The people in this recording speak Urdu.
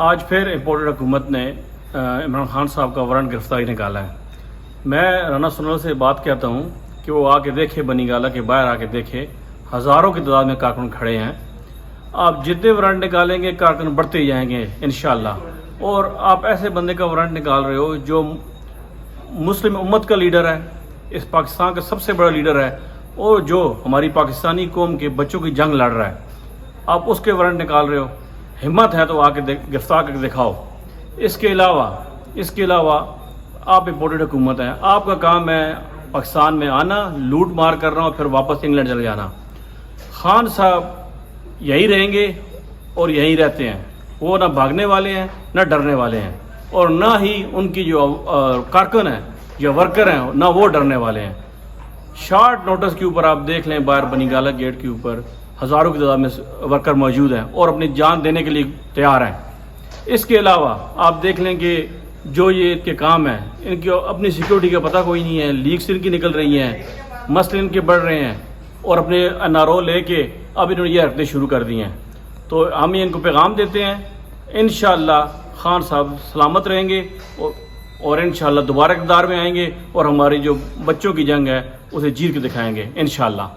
آج پھر امپورٹڈ حکومت نے عمران خان صاحب کا وارنٹ گرفتاری نکالا ہے۔ میں رانا سنول سے بات کہتا ہوں کہ وہ آ کے دیکھے، بنی گالہ کے باہر آ کے دیکھے، ہزاروں کی تعداد میں کارکن کھڑے ہیں۔ آپ جتنے وارنٹ نکالیں گے کارکن بڑھتے جائیں گے انشاءاللہ۔ اور آپ ایسے بندے کا وارنٹ نکال رہے ہو جو مسلم امت کا لیڈر ہے، اس پاکستان کا سب سے بڑا لیڈر ہے، اور جو ہماری پاکستانی قوم کے بچوں کی جنگ لڑ رہا ہے، آپ اس کے وارنٹ نکال رہے ہو۔ ہمت ہے تو آ کے گرفتار کر کے دکھاؤ۔ اس کے علاوہ آپ امپورٹڈ حکومت ہیں، آپ کا کام ہے پاکستان میں آنا، لوٹ مار کرنا اور پھر واپس انگلینڈ چلے جانا۔ خان صاحب یہی رہیں گے اور یہی رہتے ہیں، وہ نہ بھاگنے والے ہیں نہ ڈرنے والے ہیں، اور نہ ہی ان کی جو کارکن ہیں یا ورکر ہیں نہ وہ ڈرنے والے ہیں۔ شارٹ نوٹس کے اوپر آپ دیکھ لیں، باہر بنی گالہ گیٹ کے اوپر ہزاروں کی تعداد میں ورکر موجود ہیں اور اپنی جان دینے کے لیے تیار ہیں۔ اس کے علاوہ آپ دیکھ لیں کہ جو یہ ان کے کام ہیں، ان کی اپنی سیکیورٹی کا پتہ کوئی نہیں ہے، لیکس ان کی نکل رہی ہیں، مسئلے ان کے بڑھ رہے ہیں، اور اپنے NRO لے کے اب انہوں نے یہ حرکتیں شروع کر دی ہیں۔ تو ہم ان کو پیغام دیتے ہیں، انشاءاللہ خان صاحب سلامت رہیں گے اور انشاءاللہ دوبارہ اقتدار میں آئیں گے، اور ہماری جو بچوں کی جنگ ہے اسے جیت کے دکھائیں گے انشاءاللہ۔